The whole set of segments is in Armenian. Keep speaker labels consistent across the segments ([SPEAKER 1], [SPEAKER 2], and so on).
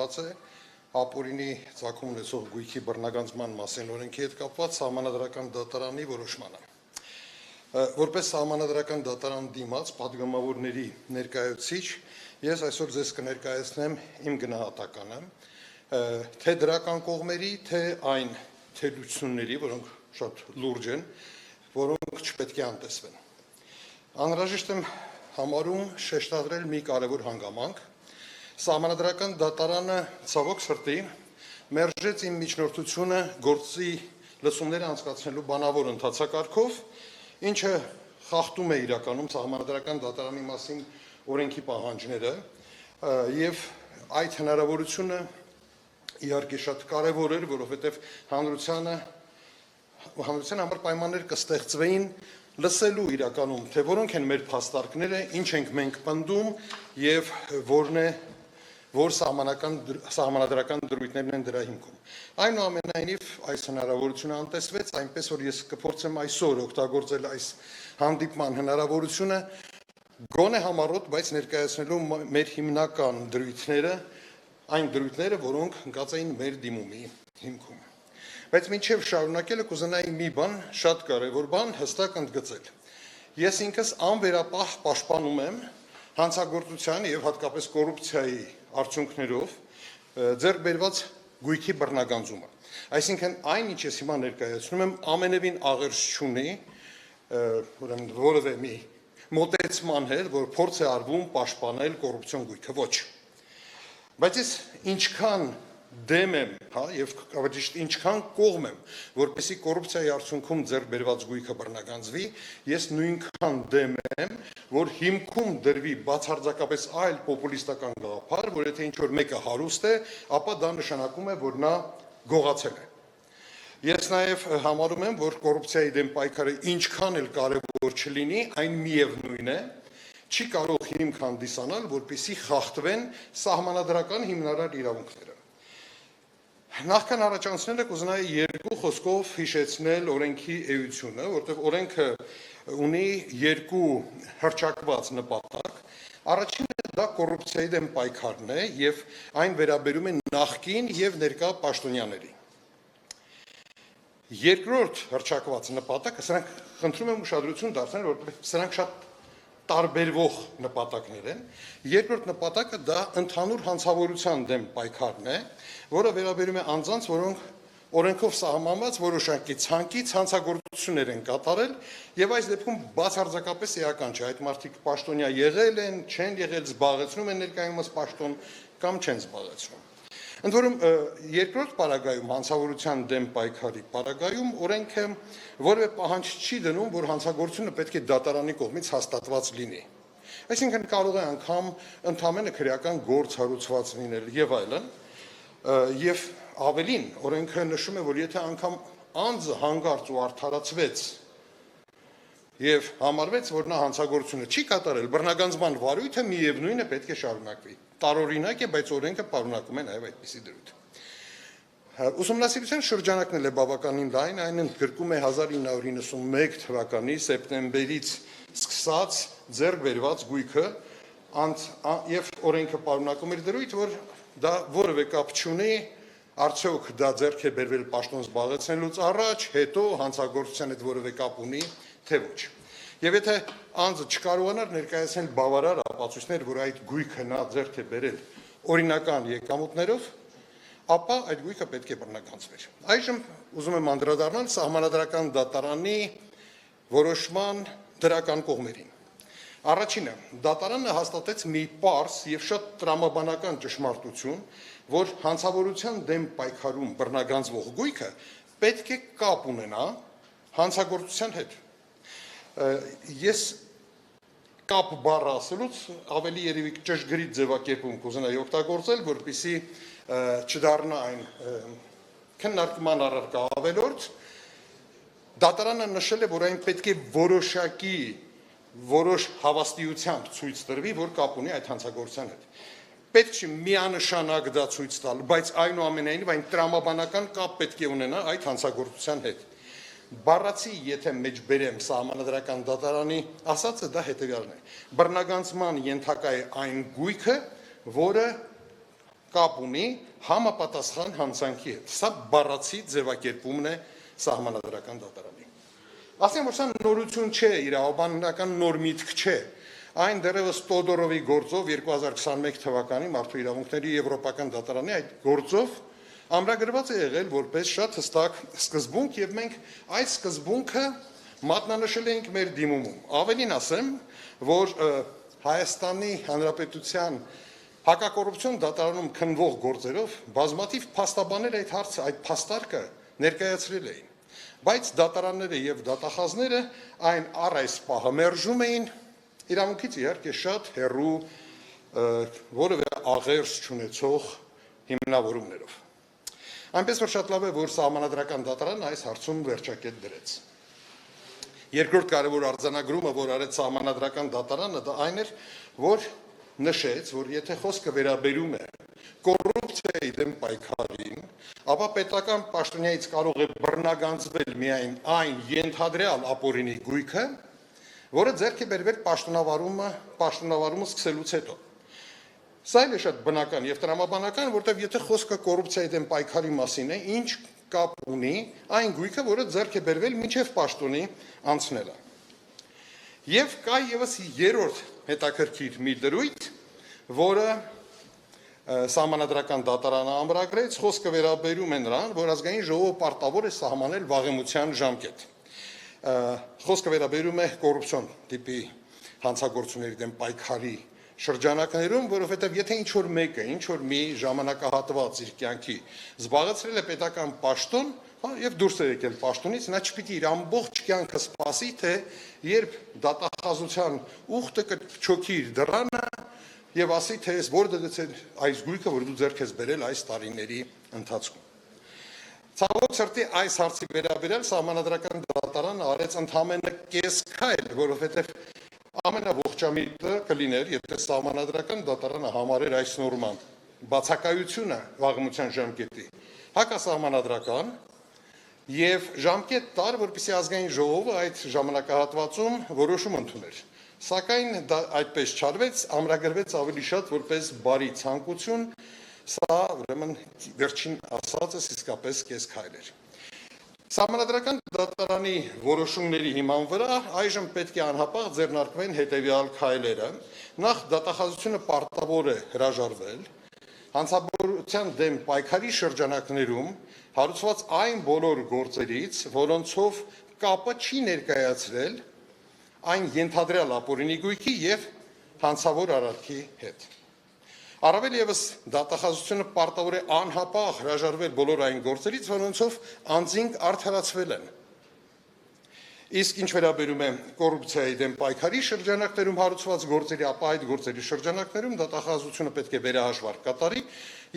[SPEAKER 1] կապված է ապօրինի ծագում ունեցող գույքի բռնագանձման մասին օրենքի հետ կապված Սահմանադրական դատարանի որոշմանը։ Որպես Սահմանադրական դատարան դիմաց պատգամավորների ներկայացուցիչ ես այսօր ձեզ կներկայացնեմ իմ գնահատականը, թե դրական կողմերի, թե այն թերությունների, որոնք շատ լուրջ են, որոնք չպետք է անտեսվեն։ Անհրաժեշտ եմ համարում շեշտադրել մի կարևոր հանգամանք։ Սահմանադրական դատարանը ցավոք սրտի մերժեց իմ միջնորդությունը գործի լսումները անցկացնելու բանավոր ընթացակարգով, ինչը խախտում է իրականում Սահմանադրական դատարանի մասին օրենքի պահանջները, եւ այդ հնարավորությունը իհարկե շատ կարևոր էր, որովհետեւ հանրության համար պայմաններ կստեղծվեին լսելու իրականում, թե որոնք են մեր փաստարկները, ինչ ենք մենք պնդում եւ որ սահմանադրական դրույթներն են դրա հիմքում։ Այնուամենայնիվ այս հնարավորությունը անտեսվեց, այնպես որ ես կփորձեմ այսօր օգտագործել այս հանդիպման հնարավորությունը գոնե համառոտ, բայց ներկայացնելու մեր հիմնական դրույթները, այն դրույթները, որոնք ընկած էին մեր դիմումի հիմքում։ Բայց մինչև շարունակելը կուզենայի մի բան, շատ կարևոր բան հստակ ընդգծել։ Ես ինքս անվերապահ պաշտպանում եմ հանցագործության եւ հատկապես կոռուպցիայի արդյունքներով ձեռք բերված գույքի բռնագանձումը։ Այսինքն այն, ինչ ես հիմա ներկայացնում եմ, ամենևին աղերս չունի, ուրեմն որևէ մի մոտեցման հետ, որ փորձ է արվում պաշտպանել կոռուպցիոն գույքը, ոչ։ Բայց ես ինչքան դեմ եմ, եւ ավելի ինչքան կողմ եմ, որպեսզի կոռուպցիայի արդյունքում ձեռք բերված գույքը բռնագանձվի, ես նույնքան դեմ եմ, որ հիմքում դրվի բացարձակապես այլ պոպուլիստական գաղափար, որ եթե ինչ-որ մեկը հարուստ է, ապա դա նշանակում է, որ նա գողացել է։ Ես նաեւ համարում եմ, որ կոռուպցիայի դեմ պայքարը ինչքան էլ կարեւոր չլինի, այն միևնույն է, չի կարող հիմք հանդիսանալ, որպեսզի խախտվեն սահմանադրական հիմնարար իրավունքները։ Նախքան առաջանցնելը կուզենայի երկու խոսքով հիշեցնել օրենքի էությունը, որտեղ օրենքը ունի երկու հռչակված նպատակ։ Առաջինը դա կոռուպցիայի դեմ պայքարն է եւ այն վերաբերում է նախկին եւ ներկա պաշտոնյաների։ Երկրորդ հռչակված նպատակը, սրանք խնդրում եմ ուշադրություն դարձնել, որովհետեւ սրանք շատ տարբերվող նպատակներ են։ Երկրորդ նպատակը դա ընդհանուր հանցավորության դեմ պայքարն է, որը վերաբերում է անձանց, որոնք օրենքով սահմանված որոշակի ցանկից հանցագործություններ են կատարել, եւ այս դեպքում բացարձակապես էական չէ, այդ մարդիկ պաշտոնյա եղել են, չեն եղել, զբաղեցնում են ներկայումս պաշտոն կամ չեն զբաղեցնում։ Ընդ որում երկրորդ պարագայում հանցավորության դեմ պայքարի պարագայում օրենքը որևէ պահանջ չի դնում, որ հանցագործությունը պետք է դատարանի կողմից հաստատված լինի։ Այսինքն կարող է անգամ ընդհանրապես քրեական գործ հարուցված լինել եւ այլն, եւ ավելին օրենքը նշում է, որ եթե անգամ անձը հանգարց ու արդարացվեց եւ համարվեց, որ նա հանցագործությունը չի կատարել, բռնագանձման վարույթը միևնույն է պետք է շարունակվի։ Տարօրինակ է, բայց օրենքը պարունակում է նաեւ այդպիսի դրույթ։ Ուսումնասիրության շրջանակն է բավականին լայն, այն ընդգրկում է 1991 թվականի սեպտեմբերից սկսած ձեռք բերված գույքը, եւ օրենքը պարունակում էր դրույթ, որ դա որևէ կապ չունի, արդյոք դա ձեռք է բերվել պաշտոն զբաղեցնելուց առաջ, հետո հանցագործության հետ որևէ կապ ունի, թե ոչ։ Եվ եթե անձը չկարողանար ներկայացնել բավարար ապացույցներ, որ այդ գույքը նա ձեռք է բերել օրինական եկամուտներով, ապա այդ գույքը պետք է բռնագանձվեր։ Այժմ ուզում եմ անդրադառնալ Սահմանադրական դատարանի որոշման դրական կողմերին։ Առաջինը, դատարանը հաստատեց մի պարզ եւ շատ տրամաբանական ճշմարտություն, որ հանցավորության դեմ պայքարում բռնագանձվող գույքը պետք է կապ ունենա հանցագործության հետ։ Ես կապ բառը ասելուց ավելի երևի ճշգրիտ ձևակերպում կուզենայի օգտագործել, որպեսզի չդառնա այն քննարկման առարկա ավելորդ։ Դատարանը նշել է, որ այն պետք է որոշ հավաստիությամբ ցույց տրվի, որ կապ ունի այդ հանցագործության հետ։ Պետք չի միանշանակ դա ցույց տալ, բայց այնուամենայնիվ այն տրամաբանական կապ պետք է ունենա այդ հանցագործության հետ։ Բառացի, եթե մեջ բերեմ Սահմանադրական դատարանի ասածը, դա հետևյալն է։ Բռնագանձման ենթակա է այն գույքը, որը կապ ունի համապատասխան հանցանքի հետ։ Սա բառացի ձևակերպումն է սահմանադրական դատարանի։ Ասեմ, որ սա նորություն չէ, իրավաբանական նոր միտք չէ։ Այն դեռևս Տոդորովի գործով 2021 թվականի Մարդու իրավունքների եվրոպական դատարանի այդ գործով ամրագրված է եղել որպես շատ հստակ սկզբունք, եւ մենք այդ սկզբունքը մատնանշել ենք մեր դիմումում։ Ավելին ասեմ, որ Հայաստանի Հանրապետության հակակոռուպցիոն դատարանում քննվող գործերով բազմաթիվ փաստաբաներ այդ հարցը, այդ փաստարկը ներկայացրել էին, բայց դատարանները եւ դատախազները այն առ այս պահը մերժում էին իրավունքից իհարկե շատ հեռու որևէ աղերս չունեցող հիմնավորումներով։ Այնպես որ շատ լավ է, որ սահմանադրական դատարանը այս հարցում վերջակետ դրեց։ Երկրորդ կարևոր արձանագրումը, որ արեց սահմանադրական դատարանը, դա այն էր, որ նշեց, որ եթե խոսքը վերաբերում է կոռուպցիայի դեմ պայքարին, ապա պետական պաշտոնյայից կարող է բռնագանձվել միայն այն ենթադրյալ ապօրինի գույքը, որը ձեռք է բերվել պաշտոնավարումը սկսելուց հետո։ Սա էլ է շատ բնական եւ տրամաբանական, որտեղ եթե խոսքը կոռուպցիայի դեմ պայքարի մասին է, ինչ կապ ունի այն գույքը, որը ձեռք է բերվել մինչև պաշտոնի անցնելը։ Եվ կա եւս երրորդ հետաքրքիր մի դրույթ, որը սահմանադրական դատարանը ամրագրեց, խոսքը վերաբերում է նրան, որ ազգային ժողովը պարտավոր է սահմանել վաղեմության ժամկետ։ Խոսքը վերաբերում է կոռուպցիոն տիպի հանցագործությունների դեմ պայքարի շրջանակներում, որովհետև եթե ինչ-որ մեկը, ինչ-որ մի ժամանակահատված իր կյանքի զբաղեցրել է պետական պաշտոն, եւ դուրս է եկել պաշտոնից, նա չպիտի իր ամբողջ կյանքը սպասի, թե երբ դատախազության ուխտը կչոքի իր դռանը եւ ասի, թե ես որտեղից է այս գույքը, որ դու ձեռք ես բերել այս տարիների ընթացքում։ Ցավոք սրտի այս հարցի վերաբերյալ սահմանադրական դատարանը արեց ընդամենը կես քայլ, որովհետև ամենաողջամիտը կլիներ, եթե սահմանադրական դատարանը համարեր այս նորման բացակայությունը վաղեմության ժամկետի հակասահմանադրական եւ ժամկետ տար, որպեսզի ազգային ժողովը այդ ժամանակահատվածում որոշում ընդուներ։ Սակայն դա այդպես չարվեց, ամրագրվեց ավելի շատ որպես բարի ցանկություն, սա ուրեմն վերջին ասածս իսկապես կես քայլ էր։ Սահմանադրական դատարանի որոշումների հիման վրա այժմ պետք է անհապաղ ձեռնարկվեն հետևյալ քայլերը։ Նախ դատախազությունը պարտավոր է հրաժարվել հանցավորության դեմ պայքարի շրջանակներում հարուցված այն բոլոր գործերից, որոնցով կապը չի ներկայացրել այն ենթադրյալ ապօրինի գույքի եւ հանցավոր արարքի հետ։ Առավել եւս դատախազությունը պարտավոր է անհապաղ հրաժարվել բոլոր այն գործերից, որոնցով անձինք արդարացվել են։ Իսկ ինչ վերաբերում է կոռուպցիայի դեմ պայքարի շրջանակներում հարուցված գործերի, ապա այդ գործերի շրջանակներում դատախազությունը պետք է վերահաշվարկ կատարի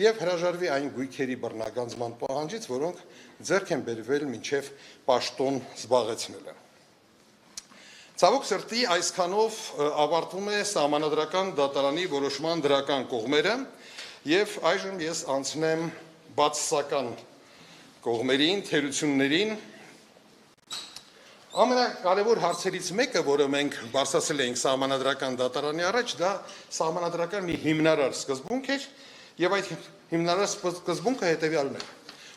[SPEAKER 1] եւ հրաժարվի այն գույքերի բռնագանձման պահանջից, որոնք ձեռք են բերվել մինչեւ պաշտոն զբաղեցնելը։ Ցավոք սրտի այսքանով ավարտվում է սահմանադրական դատարանի որոշման դրական կողմերը եւ այժմ ես անցնեմ բացասական կողմերին, թերություններին։ Ամենակարևոր հարցերից մեկը, որը մենք բարձրացրել էինք սահմանադրական դատարանի առաջ, դա սահմանադրական մի հիմնարար սկզբունք էր եւ այդ հիմնարար սկզբունքը հետեւյալն է.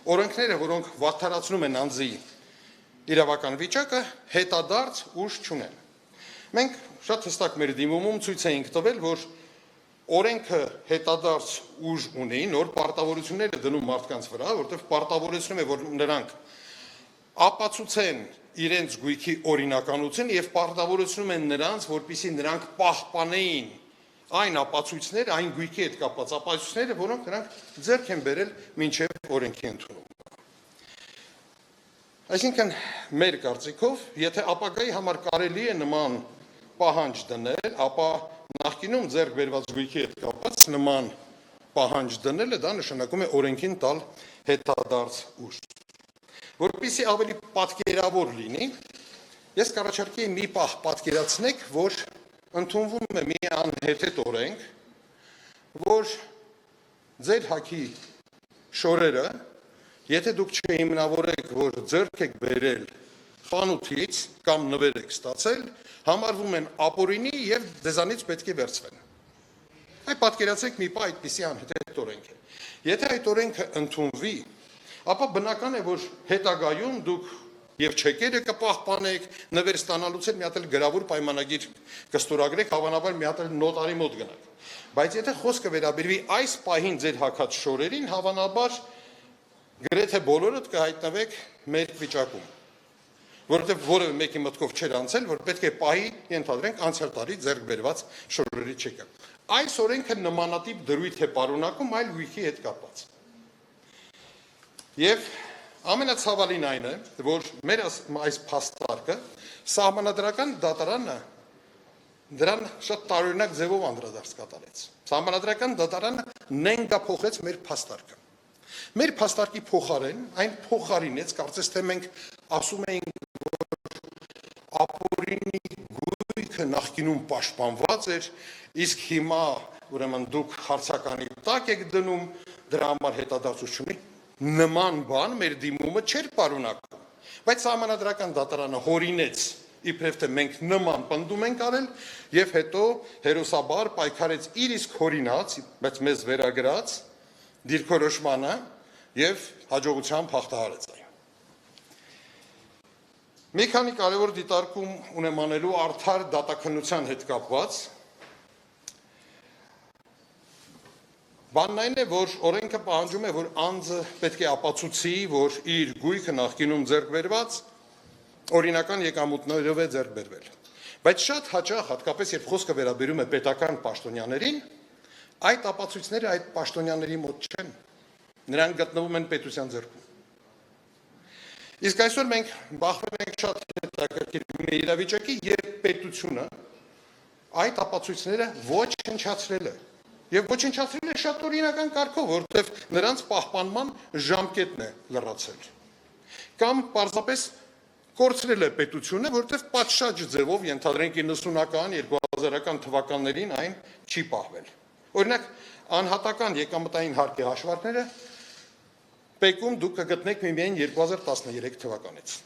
[SPEAKER 1] օրենքները, որոնք վատթարացնում են անձի իրավական վիճակը, հետադարձ ուժ չունեն։ Մենք շատ հստակ մեր դիմումում ցույց էինք տվել, որ օրենքը հետադարձ ուժ ունի, նոր պարտավորություններ է դնում մարդկանց վրա, որտեղ պարտավորեցնում է, որ նրանք ապացուցեն իրենց գույքի օրինականություն եւ պարտավորեցնում են նրանց, որպեսզի նրանք պահպանեին այն ապացույցները, այն գույքի հետ կապված ապացույցները, որոնք նրանք ձեռք են բերել մինչեւ օրենքի ընդունումը։ Այսինքն մեր կարծիքով, եթե ապագայի համար կարելի է նման պահանջ դնել, ապա նախկինում ձեռք բերված գույքի հետ կապված նման պահանջ դնելը դա նշանակում է օրենքին տալ հետադարձ ուժ։ Որպեսզի ավելի պատկերավոր լինի, ես կառաջարկեի մի պահ պատկերացնեք, որ ընդունվում է մի անհեթեթ օրենք, որ ձեր հագի շորերը, եթե դուք չհիմնավորեք, որ ձեռք եք բերել խանութից կամ նվեր եք ստացել, համարվում են ապօրինի եւ ձեզանից պետք է վերցվեն։ Այ պատկերացրեք մի պահ այդպիսի անհետ օրենք է։ Եթե այդ օրենքը ընդունվի, ապա բնական է, որ հետագայում դուք եւ չեկերը կպահպանեք, նվեր ստանալուց էլ մի հատ էլ գրավոր պայմանագիր կստորագրեք, հավանաբար մի հատ էլ նոտարի մոտ գնաք։ Բայց եթե խոսքը վերաբերվի այս պահին ձեր հակած շորերին, հավանաբար գրեթե բոլորդ կհայտնվեք մեր վիճակում, որովհետև որևէ մեկի մտքով չէր անցել, որ պետք է պահի, ենթադրենք, անցյալ տարի ձեռք բերված շորերի չեկը։ Այս օրենքը նմանատիպ դրույթ է պարունակում այլ գույքի հետ կապված։ Եվ ամենացավալին այն է, որ մեր այս փաստարկը սահմանադրական դատարանը դրան շատ տարօրինակ ձևով անդրադարձ կատարեց։ Սահմանադրական դատարանը նենգափոխեց մեր փաստարկը։ Մեր փաստարկի փոխարեն այն փոխարինեց, կարծես թե մենք ասում էինք, որ ապօրինի գույքը նախկինում պաշտպանված էր, իսկ հիմա ուրեմն դուք հարցականի տակ եք դնում, դրա համար հետադարձություն ունի։ Նման բան մեր դիմումը չէր պարունակում, բայց սահմանադրական դատարանը հորինեց, իբրև թե մենք նման պնդում ենք արել, եւ հետո հերոսաբար պայքարեց իր իսկ հորինած, բայց մեզ վերագրած դիրքորոշմանը եւ հաջողությամբ հաղթահարեց այն։ Մի քանի կարևոր դիտարկում ունեմ անելու արդար դատաքննության հետ կապված։ Բանն այն է, որ օրենքը պահանջում է, որ անձը պետք է ապացուցի, որ իր գույքը նախկինում ձեռք բերված օրինական եկամուտներով է ձեռք բերվել։ Բայց շատ հաճախ, հատկապես երբ խոսքը վերաբերում է պետական պաշտոնյաներին, այդ ապացույցները այդ պաշտոնյաների մոտ չեն, նրանք գտնվում են պետության ձեռքում։ Իսկ այսօր մենք բախվել ենք շատ հետաքրքիր մի իրավիճակի, երբ պետությունը այդ ապացույցները ոչնչացրել է։ Եվ ոչնչացրել է շատ օրինական կարգով, որովհետև նրանց պահպանման ժամկետն է լրացել։ Կամ պարզապես կորցրել է պետությունը, որովհետև պատշաճ ձևով ենթադրենք 90-ական, 2000-ական թվականներին այն չի պահվել։ Օրինակ, անհատական եկամտային հարկի հաշվարկները Պեկում դուք կգտնեք միայն 2013 թվականից։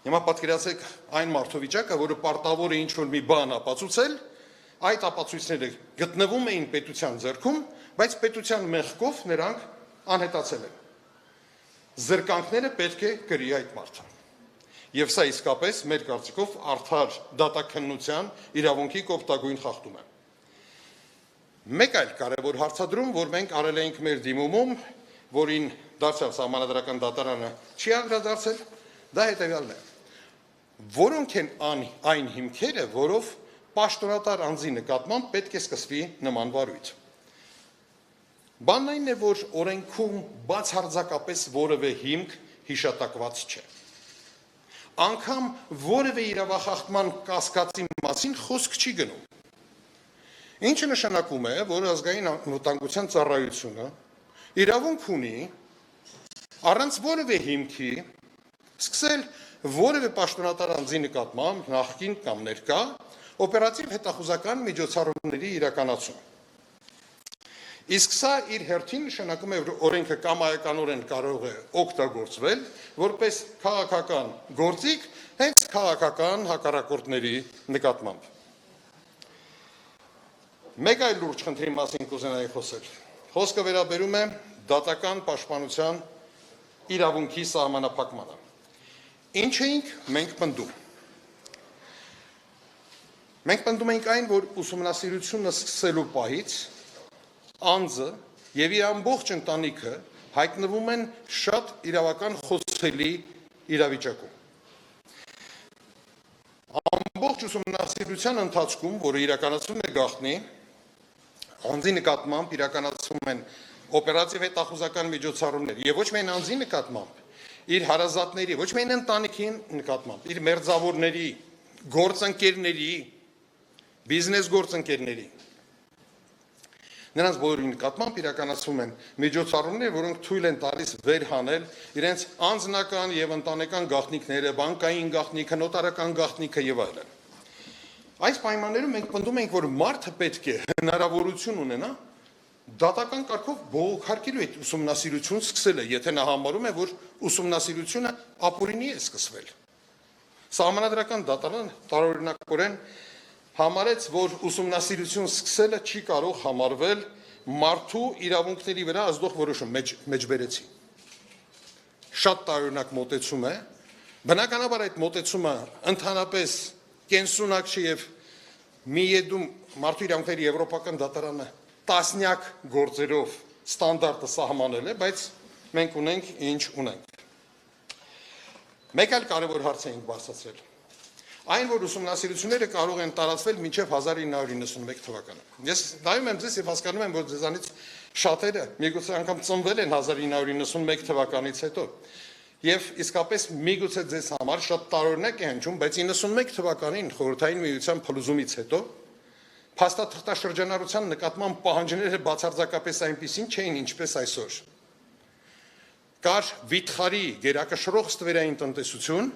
[SPEAKER 1] Հիմա պատկերացրեք այն մարդովիճակը, որը պարտավոր է ինչ-որ մի բան ապացուցել, այդ ապացույցները գտնվում էին պետության ձեռքում, բայց պետության մեղքով նրանք անհետացել են։ Զրկանքները պետք է կրի այդ մարդը։ Եվ սա իսկապես մեր կարծիքով արդար դատաքննության իրավունքի կոպտագույն խախտում է։ Մեկ այլ կարևոր հարցադրում, որ մենք արել էինք մեր դիմումում, որին դարձյալ սահմանադրական դատարանը չի անդրադարձել, դա հետևյալն է։ Որոնք են այն հիմքերը, որով պաշտոնատար անձի նկատմամբ պետք է սկսվի նման վարույթ։ Բանն այն է, որ օրենքում բացարձակապես որևէ հիմք հիշատակված չէ։ Անգամ որևէ իրավախախտման կասկածի մասին խոսք չի գնում։ Ինչը նշանակում է, որ ազգային անվտանգության ծառայությունը իրավունք ունի առանց որևէ հիմքի սկսել որևէ պաշտոնատար անձի նկատմամբ նախկին կամ ներկա օպերատիվ հետախուզական միջոցառումների իրականացում։ Իսկ սա իր հերթին նշանակում է, որ օրենքը կամայականորեն կարող է օգտագործվել որպես քաղաքական գործիք հենց քաղաքական հակառակորդների նկատմամբ։ Մեկ այլ լուրջ խնդրի մասին կուզենայի խոսել։ Խոսքը վերաբերում է դատական պաշտպանության իրավունքի սահմանափակմանը։ Ինչ էինք մենք պնդում։ Մենք պնդում ենք այն, որ ուսումնասիրությունը սկսելու պահից անձը եւ իր ամբողջ ընտանիքը հայտնվում են շատ իրավական խոցելի իրավիճակում։ Ամբողջ ուսումնասիրության ընթացքում, որը իրականացվում է գաղտնի, անձի նկատմամբ իրականացվում են օպերատիվ հետախուզական միջոցառումներ եւ ոչ միայն անձի նկատմամբ, իր հարազատների, ոչ միայն ընտանիքի նկատմամբ, իր մերձավորների, գործընկերների, բիզնես գործընկերների նրանց բոլորի նկատմամբ իրականացվում են միջոցառումներ, որոնք թույլ են տալիս վերհանել իրենց անձնական եւ ընտանեկան գաղտնիքները, բանկային գաղտնիքը, նոտարական գաղտնիքը եւ այլն։ Այս պայմաններում մենք պնդում ենք, որ մարդը պետք է հնարավորություն ունենա դատական կարգով բողոքարկելու այդ ուսումնասիրություն սկսելը, եթե նա համարում է, որ ուսումնասիրությունը ապօրինի է սկսվել։ Սահմանադրական դատարանը տարօրինակորեն համարեց, որ ուսումնասիրություն սկսելը չի կարող համարվել մարդու իրավունքների վրա ազդող որոշում, մեջբերեցի։ Շատ տարօրինակ մոտեցում է, բնականաբար այդ մոտեցումը ընդհանրապես կենսունակ չի եւ մի յետում մարդու իրավունքների եվրոպական դատարանը տասնյակ գործերով ստանդարտը սահմանել է, բայց մենք ունենք ինչ ունենք։ Մեկ այլ կարևոր հարց ենք բարձրացրել։ Այն, որ ուսումնասիրությունները կարող են տարածվել մինչև 1991 թվականը։ Ես նայում եմ ձեզ եւ հասկանում եմ, որ ձեզանից շատերը միգուցե անգամ ծնվել են 1991 թվականից հետո։ Եվ իսկապես միգուցե ձեզ համար շատ տարօրինակ է հնչում, բայց 91 թվականին խորհրդային միության փլուզումից հետո փաստաթղթաշրջանառության նկատմամբ պահանջները բացարձակապես այնպիսին չէին, ինչպես այսօր։ Կար վիթխարի գերակշռող ստվերային տնտեսություն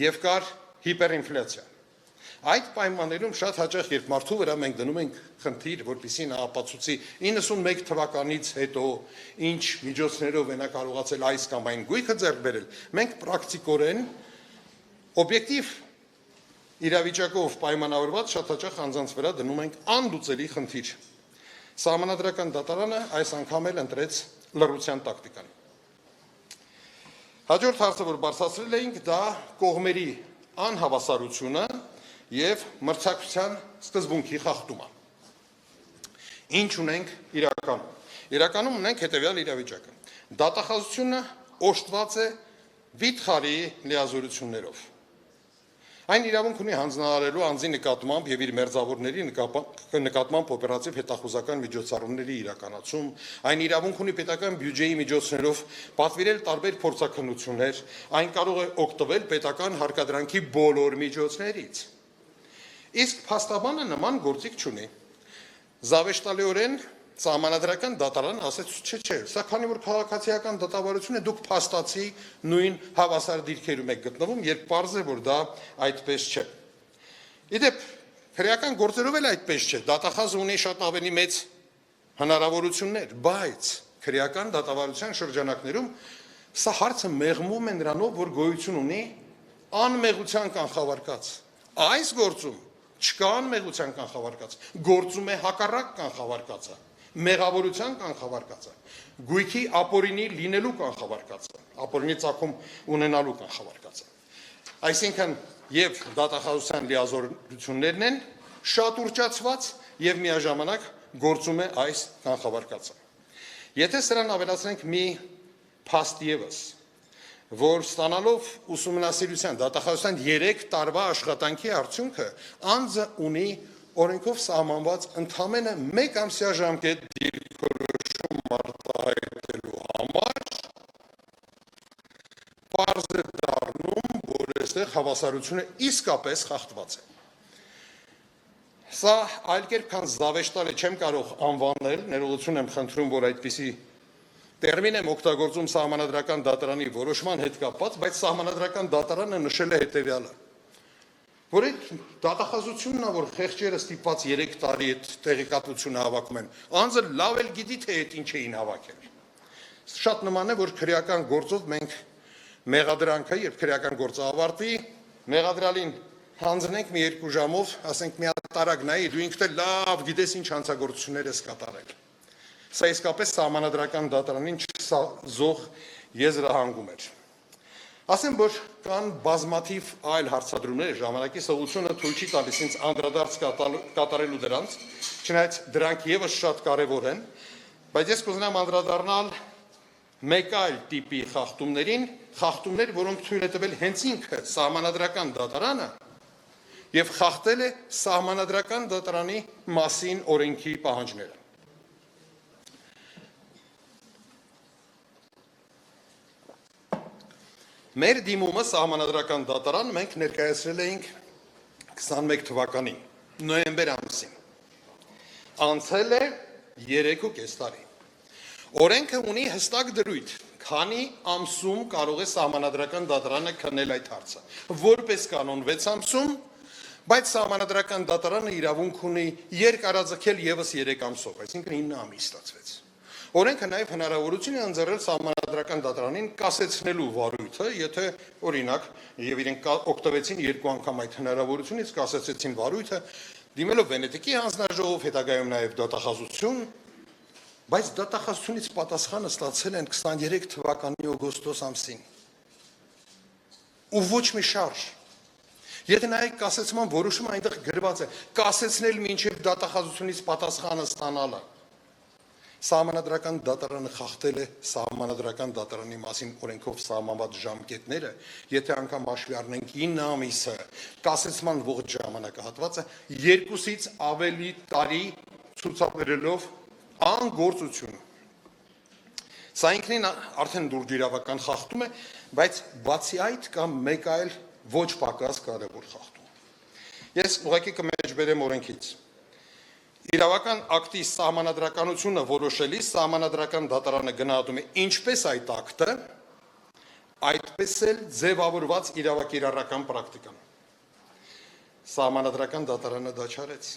[SPEAKER 1] եւ կար հիպերինֆլյացիա։ Այդ պայմաններում շատ հաճախ երբ մարդու վրա մենք դնում ենք խնդիր, որպեսզի նա ապացուցի 91 թվականից հետո ինչ միջոցներով է նա կարողացել այս կամ այն գույքը ձեռք բերել, մենք պրակտիկորեն օբյեկտիվ իրավիճակով պայմանավորված շատ հաճախ անձանց վրա դնում ենք անլուծելի խնդիր։ Սահմանադրական դատարանը այս անգամ էլ ընտրեց լռության տակտիկան։ Հաջորդ հարցը, որ բարձրացրել էինք, դա կողմերի անհավասարությունը եւ մրցակցության սկզբունքի խախտումը։ Ինչ ունենք իրականում։ Իրականում ունենք հետեւյալ իրավիճակը։ Դատախազությունը օժտված է վիթխարի լիազորություններով։ Այն իրավունք ունի հանձնարարելու անձի նկատմամբ եւ իր մերձավորների նկատմամբ օպերատիվ հետախուզական միջոցառումների իրականացում, այն իրավունք ունի պետական բյուջեի միջոցներով պատվիրել տարբեր փորձաքննություններ, այն կարող է օգտվել պետական հարկադրանքի բոլոր միջոցներից։ Իսկ փաստաբանը նման գործիք չունի։ Զավեշտալիորեն Սահմանադրական դատարան ասեց չէ, սա քանի որ քաղաքացիական դատավարություն է, դուք փաստացի նույն հավասար դիրքերում եք գտնվում, երբ պարզ է, որ դա այդպես չէ։ Իդեպ, քրեական գործերով էլ այդպես չէ, դատախազը ունի շատ ավելի մեծ հնարավորություններ, բայց քրեական դատավարության շրջանակներում սա հարցը մեղմում է նրանով, որ գոյություն ունի անմեղության կանխավարկած։ Այս գործում չկա անմեղության կանխավարկած, գործում է հակառակ կանխավարկածը, մեղավորության կանխավարկածը, գույքի ապօրինի լինելու կանխավարկածը, ապօրինի ծագում ունենալու կանխավարկածը։ Այսինքն եւ դատախազության լիազորություններն են շատ ուռճացված եւ միաժամանակ գործում է այս կանխավարկածը։ Եթե սրան ավելացնենք մի փաստ եւս, որ ստանալով ուսումնասիրության դատախազության 3 տարվա աշխատանքի արդյունքը անձը ունի օրենքով սահմանված ընդամենը 1 ամսյա ժամկետ դիրքորոշում արտահայտելու համար, պարզ է դառնում, որ այստեղ հավասարությունը իսկապես խախտված է։ Սա այլ կերպ քան զավեշտալ է չեմ կարող անվանել, ներողություն եմ խնդրում, որ այդպիսի տերմին եմ օգտագործում Սահմանադրական դատարանի որոշման հետ կապված, բայց Սահմանադրական դատարանը նշել է հետևյալը, որ այդ դատախազությունն է, որ խեղճերը ստիպված 3 տարի այդ տեղեկատվությունը հավաքում են, անձը լավ էլ գիտի, թե այդ ինչ էին հավաքել։ Շատ նման է, որ քրեական գործով մենք մեղադրանքը, երբ քրեական գործը ավարտվի, մեղադրալին հանձնենք մի 2 ժամով, ասենք մի հատ տարակ նայի, դու ինքդ էլ լավ գիտես ինչ հանցագործություններ ես կատարել։ Սա իսկապես Սահմանադրական դատարանին չզող եզրահանգում էր։ Ասեմ, որ կան բազմաթիվ այլ հարցադրումներ, ժամանակի սովությունը թույլ չի տալիս ինձ անդրադարձ կատարելու դրանց, չնայած դրանք եւս շատ կարեւոր են, բայց ես կուզենամ անդրադառնալ մեկ այլ տիպի խախտումներին, խախտումներ, որոնք թույլ է տվել հենց ինքը Սահմանադրական դատարանը եւ խախտել է Սահմանադրական դատարանի մասին օրենքի պահանջները։ Մեր դիմումը Սահմանադրական դատարան մենք ներկայացրել էինք 21 թվականին, նոյեմբեր ամսին։ Անցել է 3.5 տարի։ Օրենքը ունի հստակ դրույթ, քանի ամսում կարող է Սահմանադրական դատարանը քննել այդ հարցը։ Որպես կանոն 6 ամսում, բայց Սահմանադրական դատարանը իրավունք ունի երկարաձգել եւս 3 ամսով, այսինքն 9 ամիս ստացվեց։ Օրենքը նաեւ հնարավորություն է ընձեռել Սահմանադրական դատարանին կասեցնելու վարույթը, եթե օրինակ եւ իրենք օգտվեցին երկու անգամ այդ հնարավորությունից, կասեցեցին վարույթը, դիմելով Վենետիկի հանձնաժողով, հետագայում նաեւ դատախազություն, բայց դատախազությունից պատասխանը ստացել են 23 թվականի օգոստոս ամսին։ Ու ոչ մի շարժ։ Եթե նայեք կասեցման որոշումը այնտեղ գրված է, կասեցնել մինչև դատախազությունից պատասխանը ստանալը։ Սահմանադրական դատարանը խախտել է Սահմանադրական դատարանի մասին օրենքով սահմանված ժամկետները, եթե անգամ հաշվի առնենք 9 ամիսը, կասեցման ողջ ժամանակահատվածը 2-ից ավելի տարի ցուցաբերելով անգործություն։ Սա ինքնին արդեն լուրջ իրավական խախտում է, բայց բացի այդ կա մեկ այլ ոչ պակաս կարևոր խախտում։ Ես ուղղակի կմեջբերեմ օրենքից։ Իրավական ակտի սահմանադրականությունը որոշելիս Սահմանադրական դատարանը գնահատում է ինչպես այդ ակտը, այդպես էլ ձևավորված իրավակիրառական պրակտիկան։ Սահմանադրական դատարանը դա չարեց։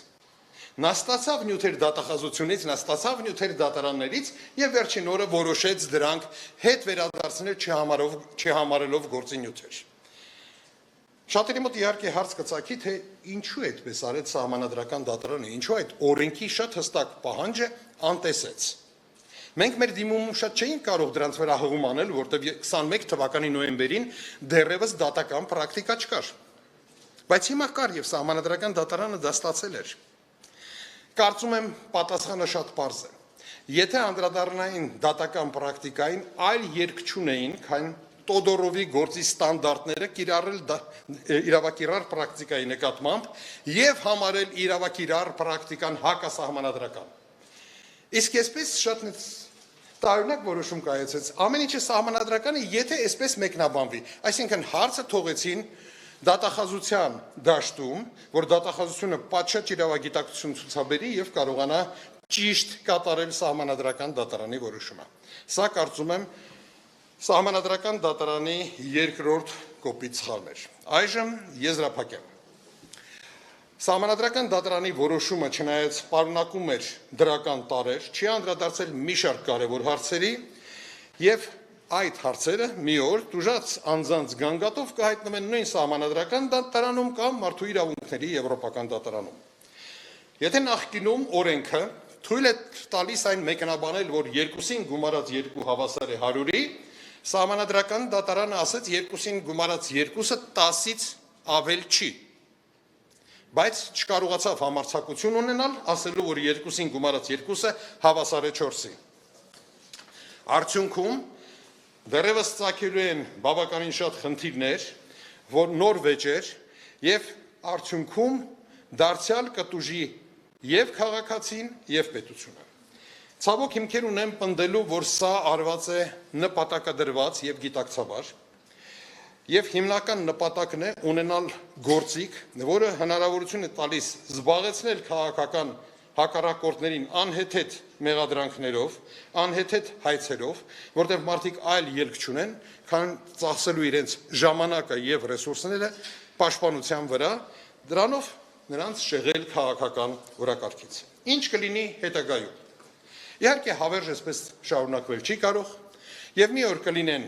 [SPEAKER 1] Նա ստացավ նյութեր դատախազությունից, նա ստացավ նյութեր դատարաններից եւ վերջին օրը որոշեց դրանք հետ վերադարձնել չհամարելով գործի նյութեր։ Շատերի մոտ իհարկե հարց կծագի, թե ինչու այդպես արեց Սահմանադրական դատարանը, ինչու այդ օրենքի շատ հստակ պահանջը անտեսեց։ Մենք մեր դիմումում շատ չէինք կարող դրանց վրա հղում անել, որտեղ 21 թվականի նոյեմբերին դեռևս դատական պրակտիկա չկար։ Բայց հիմա կար եւ Սահմանադրական դատարանը դա ստացել էր։ Կարծում եմ պատասխանը շատ պարզ է։ Եթե անդրադառնային դատական պրակտիկային, այլ երկ չունեին, քան Տոդորովի գործի ստանդարտները կիրառել իրավակիրառ պրակտիկայի նկատմամբ եւ համարել իրավակիրառ պրակտիկան հակասահմանադրական։ Իսկ այսպես շատ տարօրինակ որոշում կայացեց։ Ամեն ինչը սահմանադրական է, եթե այսպես մեկնաբանվի, այսինքն հարցը թողեցին դատախազության դաշտում, որ դատախազությունը պատշաճ իրավագիտակցություն ցուցաբերի եւ կարողանա ճիշտ կատարել Սահմանադրական դատարանի որոշումը։ Սա կարծում եմ Սահմանադրական դատարանի երկրորդ կոպիտ սխալն էր։ Այժմ եզրափակեմ։ Սահմանադրական դատարանի որոշումը չնայած պարունակում էր դրական տարեր, չի անդրադարձել մի շարք կարևոր հարցերի եւ այդ հարցերը մի օր տուժած անձանց գանգատով կհայտնվեն նույն Սահմանադրական դատարանում կամ Մարդու իրավունքների Եվրոպական դատարանում։ Եթե նախկինում օրենքը թույլ է տալիս այն մեկնաբանել, որ 2-ին գումարած 2 հավասար է 100-ի, Սահմանադրական դատարանը ասեց 2-ին գումարած 2-ը 10-ից ավել չի, բայց չկարողացավ համարձակություն ունենալ, ասելու, որ 2-ին գումարած 2-ը հավասար է 4-ի։ Արդյունքում դեռևս ծագելու են բավականին շատ խնդիրներ, որ նոր վեճեր եւ արդյունքում դարձյալ կտուժի եւ քաղաքացին եւ պետությունը։ Ցավոք հիմքեր ունեմ պնդելու, որ սա արված է նպատակադրված եւ գիտակցաբար եւ հիմնական նպատակն է ունենալ գործիք, որը հնարավորություն է տալիս զբաղեցնել քաղաքական հակառակորդներին անհեթեթ մեղադրանքներով, անհեթեթ հայցերով, որտեղ մարդիկ այլ ելք չունեն, քան ծախսելու իրենց ժամանակը եւ ռեսուրսները պաշտպանության վրա, դրանով նրանց շեղել քաղաքական օրակարգից։ Ինչ կլինի հետագայում։ Իհարկե հավերժ այսպես շարունակվել չի կարող եւ մի օր կլինեն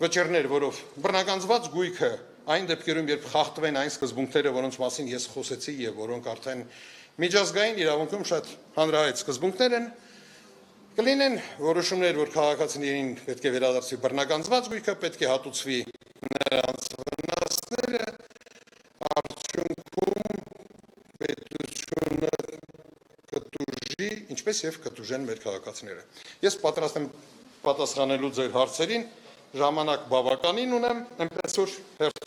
[SPEAKER 1] վճռներ, որով բռնագանձված գույքը այն դեպքերում, երբ խախտվեն այն սկզբունքները, որոնց մասին ես խոսեցի եւ որոնք արդեն միջազգային իրավունքում շատ հանրահայտ սկզբունքներ են, կլինեն որոշումներ, որ քաղաքացիներին պետք է վերադարձվի բռնագանձված գույքը, պետք է հատուցվի նրանց վնասները, արդյունքում պետությունը կտուժի, ինչպես եւ կտուժեն մեր քաղաքացիները։ Ես պատրաստ եմ պատասխանելու ձեր հարցերին, ժամանակ բավականին ունեմ, այնպես որ հերթով